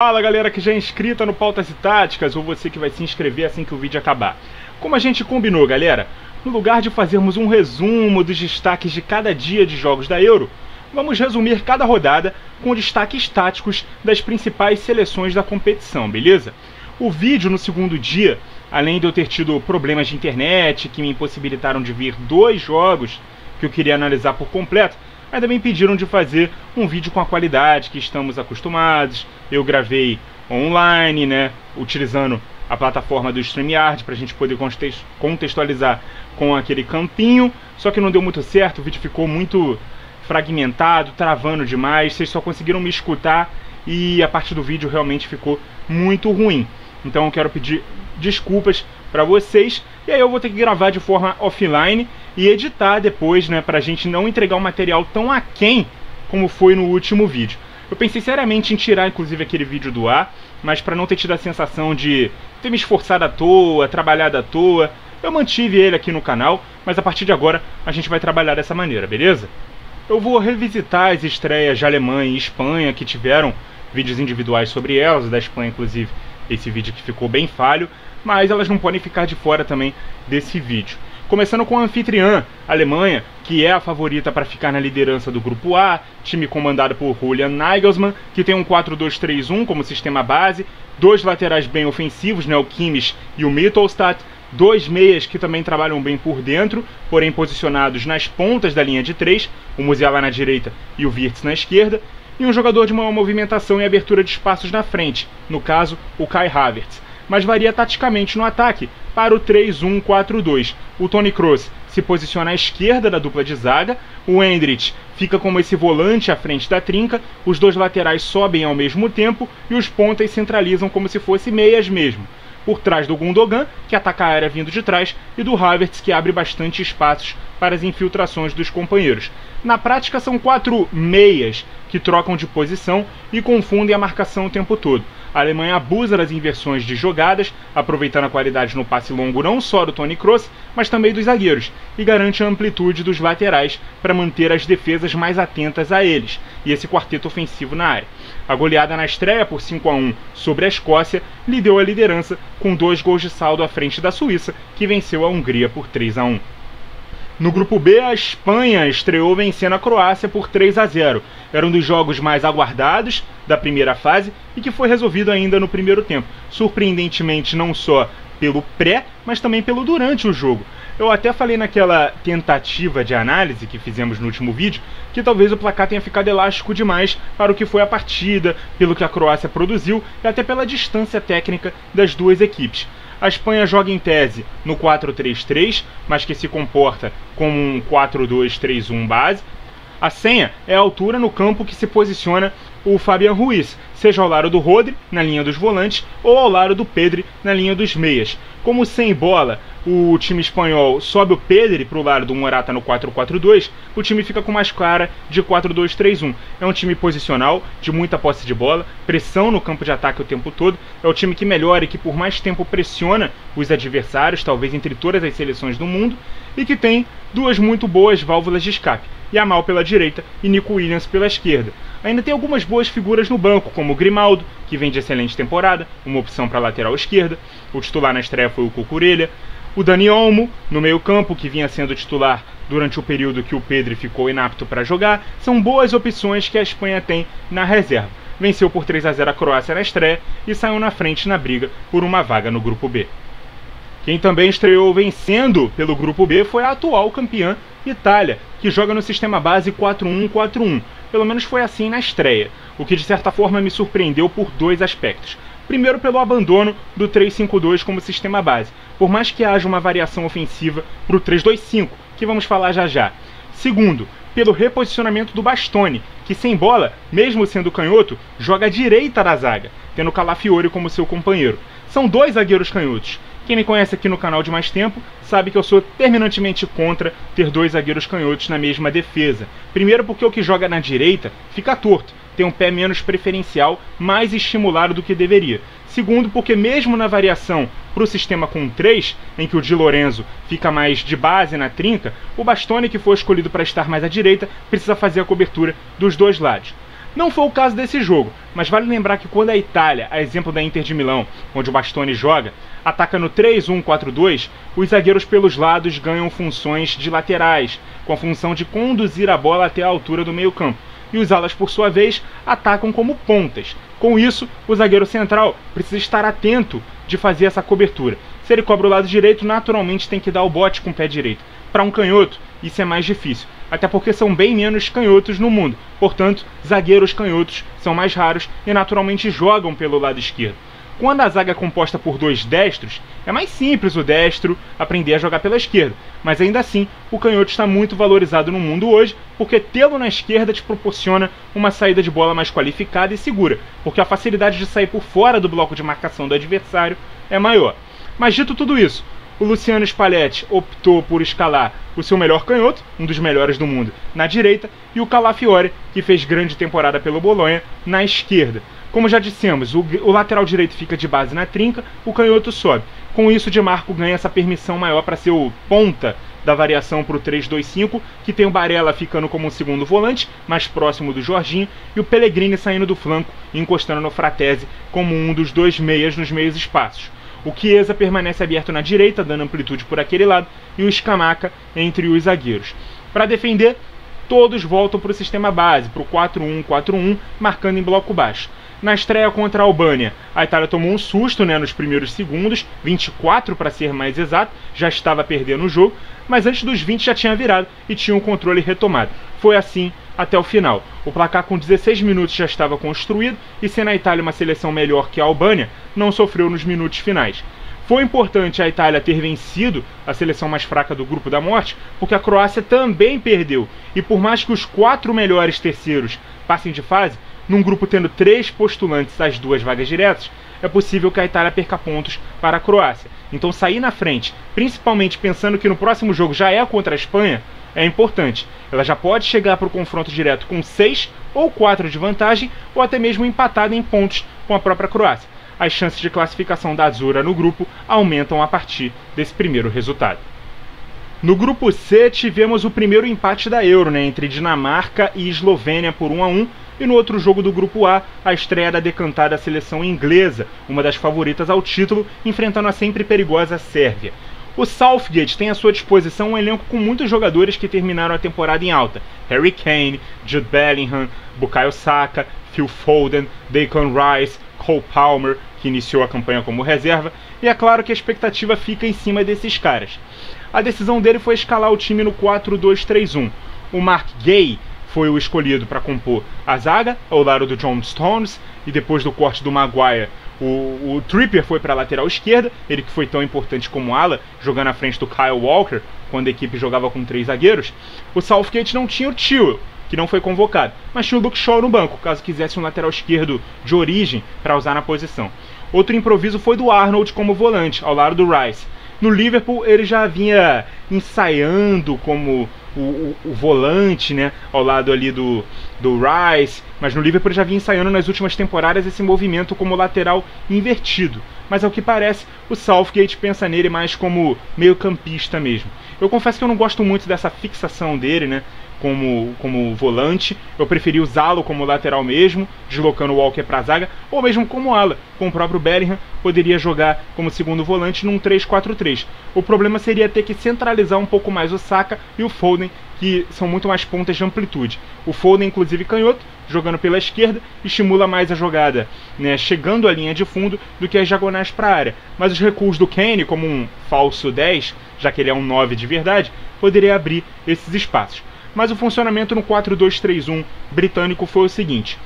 Fala galera que já é inscrita no Pautas e Táticas, ou você que vai se inscrever assim que o vídeo acabar. Como a gente combinou, galera, no lugar de fazermos um resumo dos destaques de cada dia de jogos da Euro, vamos resumir cada rodada com destaques táticos das principais seleções da competição, beleza? O vídeo no segundo dia, além de eu ter tido problemas de internet que me impossibilitaram de ver dois jogos que eu queria analisar por completo, ainda me pediram de fazer um vídeo com a qualidade que estamos acostumados. Eu gravei online, né, utilizando a plataforma do StreamYard para a gente poder contextualizar com aquele campinho, só que não deu muito certo, o vídeo ficou muito fragmentado, travando demais, vocês só conseguiram me escutar e a parte do vídeo realmente ficou muito ruim. Então eu quero pedir desculpas para vocês, e aí eu vou ter que gravar de forma offline e editar depois, né, pra gente não entregar um material tão aquém como foi no último vídeo. Eu pensei seriamente em tirar inclusive aquele vídeo do ar, mas para não ter tido a sensação de ter me esforçado à toa, trabalhado à toa, eu mantive ele aqui no canal, mas a partir de agora a gente vai trabalhar dessa maneira, beleza? Eu vou revisitar as estreias de Alemanha e Espanha que tiveram vídeos individuais sobre elas, da Espanha inclusive esse vídeo que ficou bem falho, mas elas não podem ficar de fora também desse vídeo. Começando com a anfitriã, a Alemanha, que é a favorita para ficar na liderança do Grupo A, time comandado por Julian Nagelsmann, que tem um 4-2-3-1 como sistema base, dois laterais bem ofensivos, né, o Kimmich e o Mittelstadt, dois meias que também trabalham bem por dentro, porém posicionados nas pontas da linha de três, o Musiala na direita e o Wirtz na esquerda, e um jogador de maior movimentação e abertura de espaços na frente, no caso, o Kai Havertz. Mas varia taticamente no ataque para o 3-1-4-2. O Toni Kroos se posiciona à esquerda da dupla de zaga, o Endrick fica como esse volante à frente da trinca, os dois laterais sobem ao mesmo tempo e os pontas centralizam como se fossem meias mesmo. Por trás do Gundogan, que ataca a área vindo de trás, e do Havertz, que abre bastante espaços para as infiltrações dos companheiros. Na prática são quatro meias que trocam de posição e confundem a marcação o tempo todo. A Alemanha abusa das inversões de jogadas, aproveitando a qualidade no passe longo não só do Toni Kroos, mas também dos zagueiros, e garante a amplitude dos laterais para manter as defesas mais atentas a eles, e esse quarteto ofensivo na área. A goleada na estreia por 5-1 sobre a Escócia lhe deu a liderança com 2 gols de saldo à frente da Suíça, que venceu a Hungria por 3-1. No grupo B, a Espanha estreou vencendo a Croácia por 3-0. Era um dos jogos mais aguardados da primeira fase e que foi resolvido ainda no primeiro tempo. Surpreendentemente, não só pelo pré, mas também pelo durante o jogo. Eu até falei naquela tentativa de análise que fizemos no último vídeo que talvez o placar tenha ficado elástico demais para o que foi a partida, pelo que a Croácia produziu e até pela distância técnica das duas equipes. A Espanha joga em tese no 4-3-3, mas que se comporta como um 4-2-3-1 base. A senha é a altura no campo que se posiciona o Fabián Ruiz, seja ao lado do Rodri, na linha dos volantes, ou ao lado do Pedri, na linha dos meias. Como sem bola, o time espanhol sobe o Pedri para o lado do Morata no 4-4-2, o time fica com mais cara de 4-2-3-1. É um time posicional, de muita posse de bola, pressão no campo de ataque o tempo todo, é o time que melhora e que por mais tempo pressiona os adversários, talvez entre todas as seleções do mundo, e que tem duas muito boas válvulas de escape, Yamal pela direita e Nico Williams pela esquerda. Ainda tem algumas boas figuras no banco, como o Grimaldo, que vem de excelente temporada, uma opção para a lateral esquerda. O titular na estreia foi o Cucurella. O Dani Olmo, no meio campo, que vinha sendo titular durante o período que o Pedri ficou inapto para jogar. São boas opções que a Espanha tem na reserva. Venceu por 3-0 a Croácia na estreia e saiu na frente na briga por uma vaga no grupo B. Quem também estreou vencendo pelo grupo B foi a atual campeã Itália, que joga no sistema base 4-1-4-1. Pelo menos foi assim na estreia, o que de certa forma me surpreendeu por dois aspectos. Primeiro, pelo abandono do 3-5-2 como sistema base, por mais que haja uma variação ofensiva para o 3-2-5, que vamos falar já já. Segundo, pelo reposicionamento do Bastoni, que sem bola, mesmo sendo canhoto, joga à direita da zaga, tendo Calafiori como seu companheiro. São dois zagueiros canhotos. Quem me conhece aqui no canal de mais tempo sabe que eu sou terminantemente contra ter dois zagueiros canhotos na mesma defesa. Primeiro porque o que joga na direita fica torto, tem um pé menos preferencial, mais estimulado do que deveria. Segundo porque mesmo na variação para o sistema com 3, em que o Di Lorenzo fica mais de base na trinca, o Bastoni, que foi escolhido para estar mais à direita, precisa fazer a cobertura dos dois lados. Não foi o caso desse jogo, mas vale lembrar que quando a Itália, a exemplo da Inter de Milão, onde o Bastoni joga, ataca no 3-1-4-2, os zagueiros pelos lados ganham funções de laterais, com a função de conduzir a bola até a altura do meio-campo, e os alas, por sua vez, atacam como pontas. Com isso, o zagueiro central precisa estar atento de fazer essa cobertura. Se ele cobra o lado direito, naturalmente tem que dar o bote com o pé direito. Para um canhoto, isso é mais difícil, até porque são bem menos canhotos no mundo. Portanto, zagueiros canhotos são mais raros e naturalmente jogam pelo lado esquerdo. Quando a zaga é composta por dois destros, é mais simples o destro aprender a jogar pela esquerda, mas ainda assim, o canhoto está muito valorizado no mundo hoje, porque tê-lo na esquerda te proporciona uma saída de bola mais qualificada e segura, porque a facilidade de sair por fora do bloco de marcação do adversário é maior. Mas dito tudo isso, o Luciano Spalletti optou por escalar o seu melhor canhoto, um dos melhores do mundo, na direita, e o Calafiori, que fez grande temporada pelo Bolonha, na esquerda. Como já dissemos, o lateral direito fica de base na trinca, o canhoto sobe. Com isso, Di Marco ganha essa permissão maior para ser o ponta da variação para o 3-2-5, que tem o Barella ficando como um segundo volante, mais próximo do Jorginho, e o Pellegrini saindo do flanco e encostando no Fratesi como um dos dois meias nos meios espaços. O Chiesa permanece aberto na direita, dando amplitude por aquele lado, e o Scamacca entre os zagueiros. Para defender, todos voltam para o sistema base, para o 4-1-4-1, marcando em bloco baixo. Na estreia contra a Albânia, a Itália tomou um susto nos primeiros segundos, 24 para ser mais exato, já estava perdendo o jogo, mas antes dos 20 já tinha virado e tinha o controle retomado. Foi assim até o final. O placar com 16 minutos já estava construído e, sendo a Itália uma seleção melhor que a Albânia, não sofreu nos minutos finais. Foi importante a Itália ter vencido a seleção mais fraca do grupo da morte, porque a Croácia também perdeu, e por mais que os 4 melhores terceiros passem de fase, num grupo tendo 3 postulantes às 2 vagas diretas, é possível que a Itália perca pontos para a Croácia. Então sair na frente, principalmente pensando que no próximo jogo já é contra a Espanha, é importante. Ela já pode chegar para o confronto direto com 6 ou 4 de vantagem, ou até mesmo empatada em pontos com a própria Croácia. As chances de classificação da Azzurra no grupo aumentam a partir desse primeiro resultado. No grupo C tivemos o primeiro empate da Euro, entre Dinamarca e Eslovênia por 1-1, e no outro jogo do grupo A, a estreia da decantada seleção inglesa, uma das favoritas ao título, enfrentando a sempre perigosa Sérvia. O Southgate tem à sua disposição um elenco com muitos jogadores que terminaram a temporada em alta: Harry Kane, Jude Bellingham, Bukayo Saka, Phil Foden, Declan Rice, Cole Palmer, que iniciou a campanha como reserva, e é claro que a expectativa fica em cima desses caras. A decisão dele foi escalar o time no 4-2-3-1. O Mark Gay foi o escolhido para compor a zaga, ao lado do John Stones, e depois do corte do Maguire, o Trippier foi para a lateral esquerda, ele que foi tão importante como ala, jogando à frente do Kyle Walker, quando a equipe jogava com 3 zagueiros. O Southgate não tinha o Chilwell, que não foi convocado, mas tinha o Luke Shaw no banco, caso quisesse um lateral esquerdo de origem para usar na posição. Outro improviso foi do Arnold como volante, ao lado do Rice. No Liverpool ele já vinha ensaiando como o volante, ao lado ali do Rice, mas no Liverpool ele já vinha ensaiando nas últimas temporadas esse movimento como lateral invertido. Mas ao que parece, o Southgate pensa nele mais como meio campista mesmo. Eu confesso que eu não gosto muito dessa fixação dele, como volante. Eu preferi usá-lo como lateral mesmo, deslocando o Walker para a zaga, ou mesmo como ala, com o próprio Bellingham poderia jogar como segundo volante num 3-4-3. O problema seria ter que centralizar um pouco mais o Saka e o Foden, que são muito mais pontas de amplitude. O Foden, inclusive canhoto, jogando pela esquerda, estimula mais a jogada, chegando à linha de fundo, do que as diagonais para a área. Mas os recuos do Kane, como um falso 10, já que ele é um 9 de verdade, poderia abrir esses espaços. Mas o funcionamento no 4-2-3-1 britânico foi o seguinte: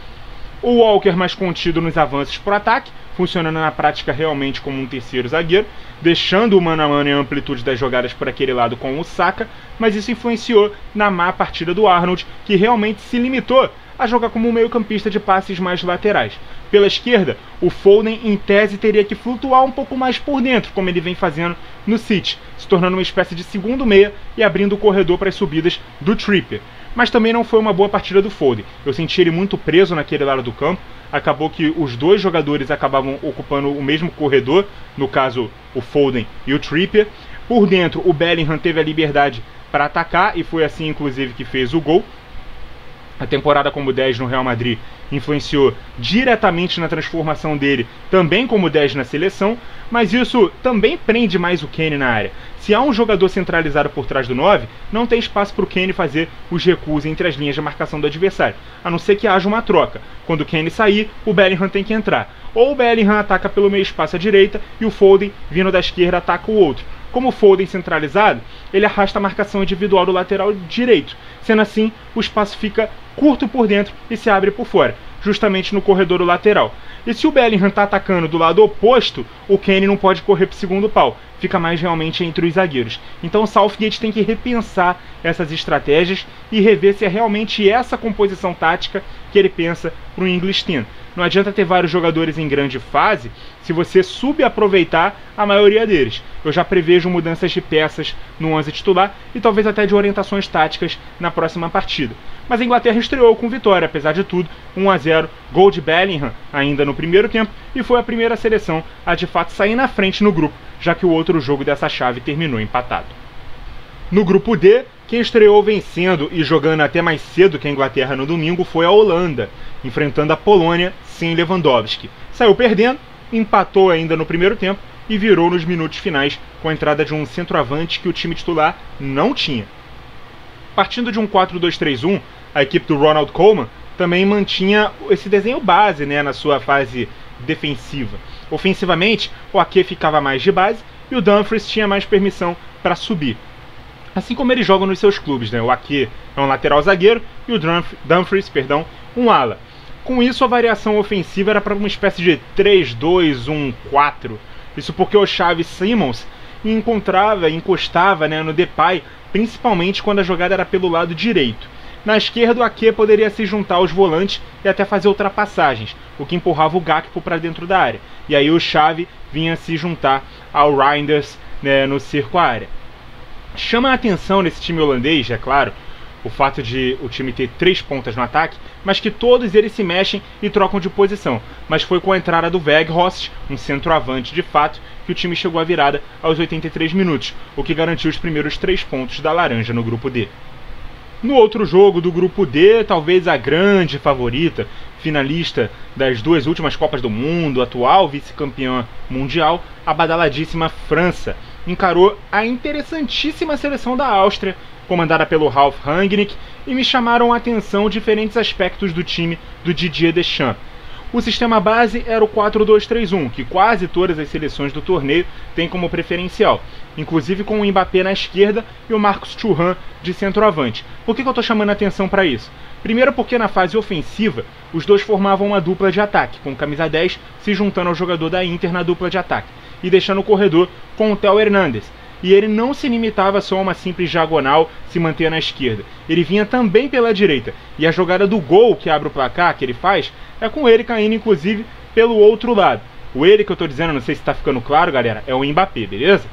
o Walker mais contido nos avanços para o ataque, funcionando na prática realmente como um terceiro zagueiro, deixando o mano a mano e a amplitude das jogadas por aquele lado com o Saka, mas isso influenciou na má partida do Arnold, que realmente se limitou a jogar como um meio-campista de passes mais laterais. Pela esquerda, o Foden em tese teria que flutuar um pouco mais por dentro, como ele vem fazendo no City, se tornando uma espécie de segundo meia e abrindo o corredor para as subidas do Trippier. Mas também não foi uma boa partida do Foden. Eu senti ele muito preso naquele lado do campo. Acabou que os dois jogadores acabavam ocupando o mesmo corredor, no caso o Foden e o Trippier. Por dentro, o Bellingham teve a liberdade para atacar e foi assim inclusive que fez o gol. A temporada como 10 no Real Madrid influenciou diretamente na transformação dele, também como 10 na seleção, mas isso também prende mais o Kane na área. Se há um jogador centralizado por trás do 9, não tem espaço para o Kane fazer os recuos entre as linhas de marcação do adversário, a não ser que haja uma troca. Quando o Kane sair, o Bellingham tem que entrar. Ou o Bellingham ataca pelo meio espaço à direita e o Foden, vindo da esquerda, ataca o outro. Como o Foden centralizado, ele arrasta a marcação individual do lateral direito. Sendo assim, o espaço fica curto por dentro e se abre por fora, justamente no corredor do lateral. E se o Bellingham está atacando do lado oposto, o Kane não pode correr para o segundo pau, fica mais realmente entre os zagueiros. Então o Southgate tem que repensar essas estratégias e rever se é realmente essa composição tática que ele pensa para o English Team. Não adianta ter vários jogadores em grande fase se você subaproveitar a maioria deles. Eu já prevejo mudanças de peças no 11 titular e talvez até de orientações táticas na próxima partida. Mas a Inglaterra estreou com vitória, apesar de tudo, 1-0, gol de Bellingham ainda no primeiro tempo, e foi a primeira seleção a de fato sair na frente no grupo, já que o outro jogo dessa chave terminou empatado. No grupo D, quem estreou vencendo e jogando até mais cedo que a Inglaterra no domingo foi a Holanda, enfrentando a Polônia sem Lewandowski. Saiu perdendo, empatou ainda no primeiro tempo e virou nos minutos finais com a entrada de um centroavante que o time titular não tinha. Partindo de um 4-2-3-1, a equipe do Ronald Koeman também mantinha esse desenho base, na sua fase defensiva. Ofensivamente, o Ake ficava mais de base e o Dumfries tinha mais permissão para subir. Assim como eles jogam nos seus clubes, O Ake é um lateral zagueiro e o Dumfries, um ala. Com isso, a variação ofensiva era para uma espécie de 3-2-1-4. Isso porque o Xavi Simons encostava no Depay, principalmente quando a jogada era pelo lado direito. Na esquerda, o Ake poderia se juntar aos volantes e até fazer ultrapassagens, o que empurrava o Gakpo para dentro da área. E aí o Xavi vinha se juntar ao Reinders no cerco à área. Chama a atenção nesse time holandês, é claro, o fato de o time ter 3 pontas no ataque, mas que todos eles se mexem e trocam de posição. Mas foi com a entrada do Weghorst, um centroavante de fato, que o time chegou à virada aos 83 minutos, o que garantiu os primeiros 3 pontos da laranja no grupo D. No outro jogo do grupo D, talvez a grande favorita, finalista das 2 últimas Copas do Mundo, atual vice-campeã mundial, a badaladíssima França, encarou a interessantíssima seleção da Áustria, comandada pelo Ralf Rangnick, e me chamaram a atenção diferentes aspectos do time do Didier Deschamps. O sistema base era o 4-2-3-1, que quase todas as seleções do torneio têm como preferencial, inclusive com o Mbappé na esquerda e o Marcus Thuram de centroavante. Por que eu estou chamando a atenção para isso? Primeiro porque na fase ofensiva, os dois formavam uma dupla de ataque, com o camisa 10 se juntando ao jogador da Inter na dupla de ataque, e deixando o corredor com o Theo Hernandez. E ele não se limitava só a uma simples diagonal se manter na esquerda. Ele vinha também pela direita. E a jogada do gol que abre o placar, que ele faz, é com ele caindo inclusive pelo outro lado. O ele que eu estou dizendo, não sei se está ficando claro, galera, é o Mbappé, beleza?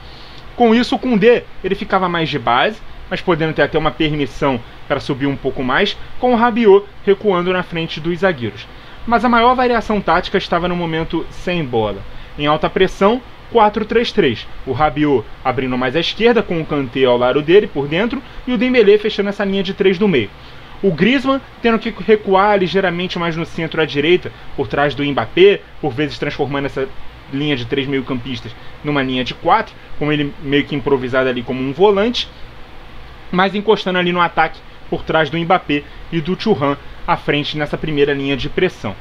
Com isso, o Koundé, ele ficava mais de base, mas podendo ter até uma permissão para subir um pouco mais, com o Rabiot recuando na frente dos zagueiros. Mas a maior variação tática estava no momento sem bola. Em alta pressão, 4-3-3, o Rabiot abrindo mais à esquerda com o Kanté ao lado dele por dentro e o Dembélé fechando essa linha de 3 do meio. O Griezmann tendo que recuar ligeiramente mais no centro à direita, por trás do Mbappé, por vezes transformando essa linha de 3 meio-campistas numa linha de 4, com ele meio que improvisado ali como um volante, mas encostando ali no ataque por trás do Mbappé e do Thuram à frente nessa primeira linha de pressão.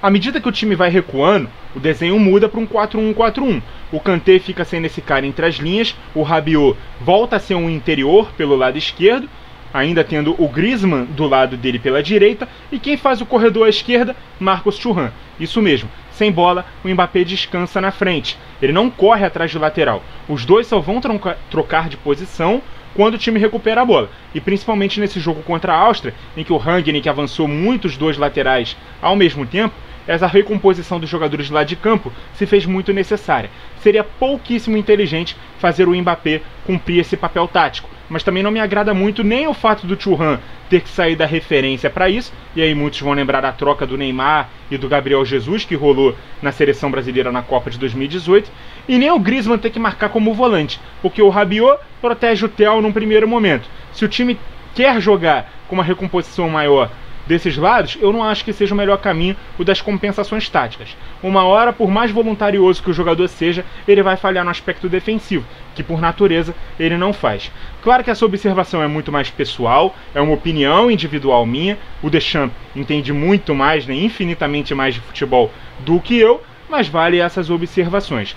À medida que o time vai recuando, o desenho muda para um 4-1-4-1. O Kanté fica sendo esse cara entre as linhas, o Rabiot volta a ser um interior pelo lado esquerdo, ainda tendo o Griezmann do lado dele pela direita, e quem faz o corredor à esquerda? Marcus Thuram. Isso mesmo, sem bola, o Mbappé descansa na frente. Ele não corre atrás do lateral. Os dois só vão trocar de posição quando o time recupera a bola. E principalmente nesse jogo contra a Áustria, em que o Rangnick avançou muito os dois laterais ao mesmo tempo, essa recomposição dos jogadores de lado de campo se fez muito necessária. Seria pouquíssimo inteligente fazer o Mbappé cumprir esse papel tático, mas também não me agrada muito nem o fato do Thuram ter que sair da referência para isso, e aí muitos vão lembrar da troca do Neymar e do Gabriel Jesus, que rolou na seleção brasileira na Copa de 2018, e nem o Griezmann ter que marcar como volante, porque o Rabiot protege o Theo num primeiro momento. Se o time quer jogar com uma recomposição maior desses lados, eu não acho que seja o melhor caminho o das compensações táticas. Uma hora, por mais voluntarioso que o jogador seja, ele vai falhar no aspecto defensivo, que por natureza ele não faz. Claro que essa observação é muito mais pessoal, é uma opinião individual minha, o Deschamps entende muito mais, né, infinitamente mais de futebol do que eu, mas vale essas observações.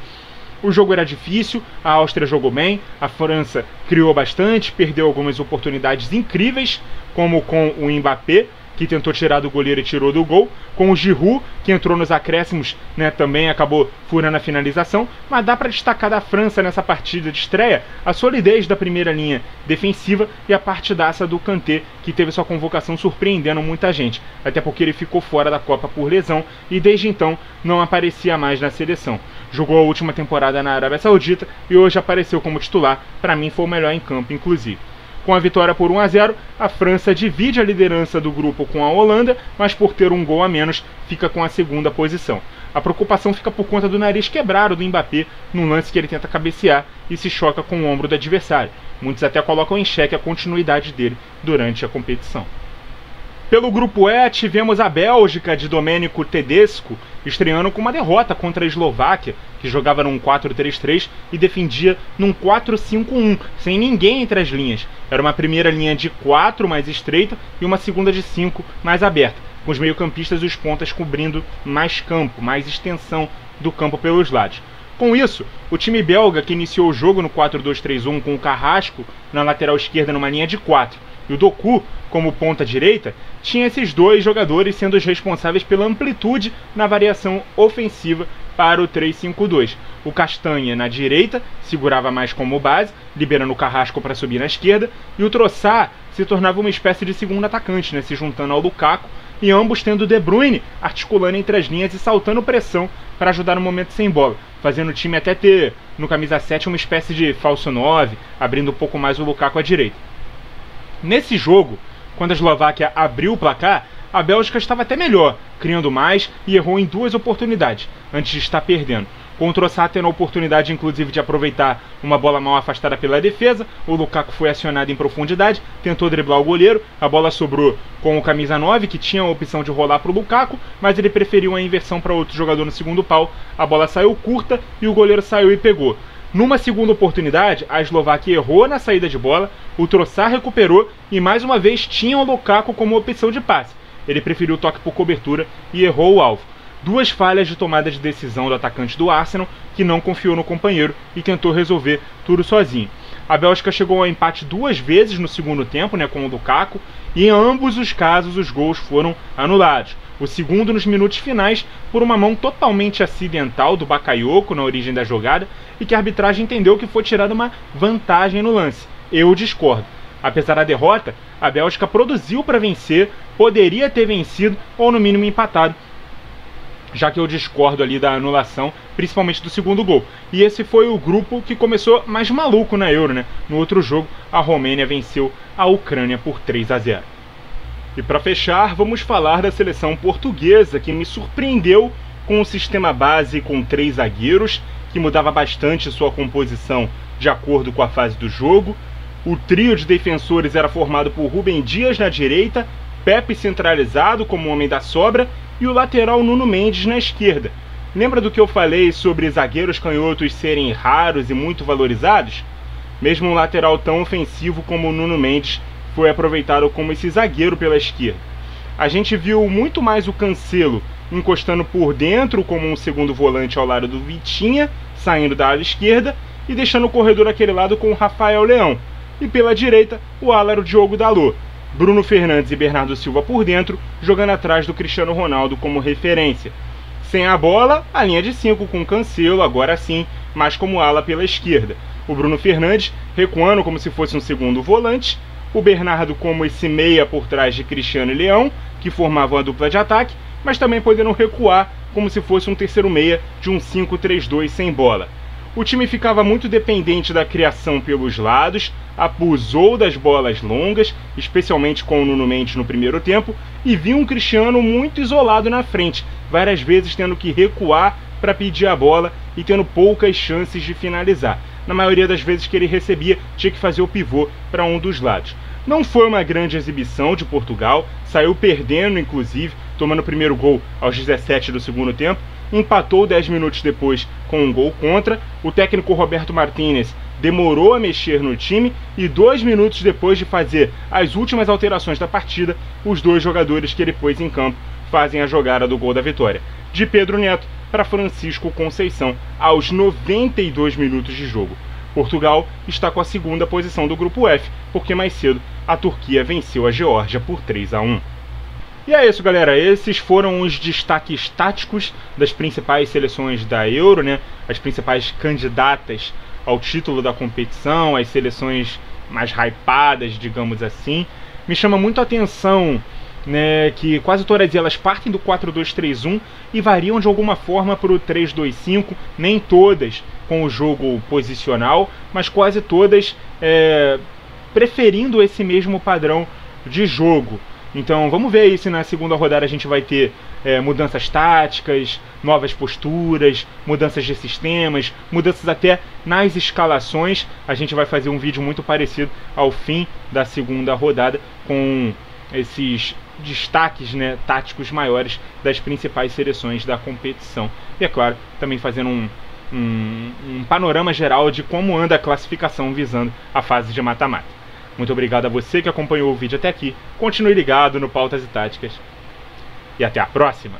O jogo era difícil, a Áustria jogou bem, a França criou bastante, perdeu algumas oportunidades incríveis, como com o Mbappé, que tentou tirar do goleiro e tirou do gol, com o Giroud, que entrou nos acréscimos, né, também acabou furando a finalização, mas dá para destacar da França nessa partida de estreia a solidez da primeira linha defensiva e a partidaça do Kanté, que teve sua convocação surpreendendo muita gente, até porque ele ficou fora da Copa por lesão e desde então não aparecia mais na seleção. Jogou a última temporada na Arábia Saudita e hoje apareceu como titular, para mim foi o melhor em campo inclusive. Com a vitória por 1-0, a França divide a liderança do grupo com a Holanda, mas por ter um gol a menos, fica com a segunda posição. A preocupação fica por conta do nariz quebrado do Mbappé, num lance que ele tenta cabecear e se choca com o ombro do adversário. Muitos até colocam em xeque a continuidade dele durante a competição. Pelo grupo E, tivemos a Bélgica de Domenico Tedesco estreando com uma derrota contra a Eslováquia, que jogava num 4-3-3 e defendia num 4-5-1, sem ninguém entre as linhas. Era uma primeira linha de 4 mais estreita e uma segunda de 5 mais aberta, com os meio-campistas e os pontas cobrindo mais campo, mais extensão do campo pelos lados. Com isso, o time belga, que iniciou o jogo no 4-2-3-1 com o Carrasco na lateral esquerda numa linha de 4 e o Doku como ponta direita, tinha esses dois jogadores sendo os responsáveis pela amplitude na variação ofensiva para o 3-5-2. O Castanha na direita segurava mais como base, liberando o Carrasco para subir na esquerda, e o Trossard se tornava uma espécie de segundo atacante, né, se juntando ao Lukaku, e ambos tendo De Bruyne articulando entre as linhas e saltando pressão para ajudar no momento sem bola, fazendo o time até ter no camisa 7 uma espécie de falso 9, abrindo um pouco mais o Lukaku à direita. Nesse jogo, quando a Eslováquia abriu o placar, a Bélgica estava até melhor, criando mais e errou em 2 oportunidades, antes de estar perdendo. Com o Trossard tendo a oportunidade inclusive de aproveitar uma bola mal afastada pela defesa, o Lukaku foi acionado em profundidade, tentou driblar o goleiro, a bola sobrou com o camisa 9, que tinha a opção de rolar para o Lukaku, mas ele preferiu a inversão para outro jogador no segundo pau, a bola saiu curta e o goleiro saiu e pegou. Numa segunda oportunidade, a Eslováquia errou na saída de bola, o Trossard recuperou e mais uma vez tinha o Lukaku como opção de passe. Ele preferiu o toque por cobertura e errou o alvo. 2 falhas de tomada de decisão do atacante do Arsenal, que não confiou no companheiro e tentou resolver tudo sozinho. A Bélgica chegou ao empate 2 vezes no segundo tempo, né, com o Lukaku, e em ambos os casos os gols foram anulados. O segundo nos minutos finais por uma mão totalmente acidental do Bakayoko na origem da jogada e que a arbitragem entendeu que foi tirada uma vantagem no lance. Eu discordo. Apesar da derrota, a Bélgica produziu para vencer, poderia ter vencido ou no mínimo empatado, já que eu discordo ali da anulação, principalmente do segundo gol. E esse foi o grupo que começou mais maluco na Euro, né? No outro jogo, a Romênia venceu a Ucrânia por 3-0. E para fechar, vamos falar da seleção portuguesa, que me surpreendeu com um sistema base com 3 zagueiros, que mudava bastante sua composição de acordo com a fase do jogo. O trio de defensores era formado por Rúben Dias na direita, Pepe centralizado como homem da sobra e o lateral Nuno Mendes na esquerda. Lembra do que eu falei sobre zagueiros canhotos serem raros e muito valorizados? Mesmo um lateral tão ofensivo como o Nuno Mendes foi aproveitado como esse zagueiro pela esquerda. A gente viu muito mais o Cancelo encostando por dentro como um segundo volante ao lado do Vitinha, saindo da ala esquerda e deixando o corredor aquele lado com o Rafael Leão. E pela direita, o ala era o Diogo Dalot. Bruno Fernandes e Bernardo Silva por dentro, jogando atrás do Cristiano Ronaldo como referência. Sem a bola, a linha de 5 com Cancelo, agora sim, mas como ala pela esquerda. O Bruno Fernandes recuando como se fosse um segundo volante, o Bernardo como esse meia por trás de Cristiano e Leão, que formavam a dupla de ataque, mas também podendo recuar como se fosse um terceiro meia de um 5-3-2 sem bola. O time ficava muito dependente da criação pelos lados, abusou das bolas longas, especialmente com o Nuno Mendes no primeiro tempo, e viu um Cristiano muito isolado na frente, várias vezes tendo que recuar para pedir a bola e tendo poucas chances de finalizar. Na maioria das vezes que ele recebia, tinha que fazer o pivô para um dos lados. Não foi uma grande exibição de Portugal, saiu perdendo inclusive, tomando o primeiro gol aos 17 do segundo tempo, empatou 10 minutos depois com um gol contra. O técnico Roberto Martínez demorou a mexer no time e 2 minutos depois de fazer as últimas alterações da partida, os 2 jogadores que ele pôs em campo fazem a jogada do gol da vitória, de Pedro Neto para Francisco Conceição, aos 92 minutos de jogo. Portugal está com a segunda posição do grupo F, porque mais cedo a Turquia venceu a Geórgia por 3-1. E é isso, galera, esses foram os destaques táticos das principais seleções da Euro, né? As principais candidatas ao título da competição, as seleções mais hypadas, digamos assim. Me chama muito a atenção, né, que quase todas elas partem do 4-2-3-1 e variam de alguma forma para o 3-2-5, nem todas com o jogo posicional, mas quase todas preferindo esse mesmo padrão de jogo. Então vamos ver aí se na segunda rodada a gente vai ter mudanças táticas, novas posturas, mudanças de sistemas, mudanças até nas escalações. A gente vai fazer um vídeo muito parecido ao fim da segunda rodada com esses destaques, né, táticos maiores das principais seleções da competição. E é claro, também fazendo um panorama geral de como anda a classificação visando a fase de mata-mata. Muito obrigado a você que acompanhou o vídeo até aqui. Continue ligado no Pautas e Táticas. E até a próxima!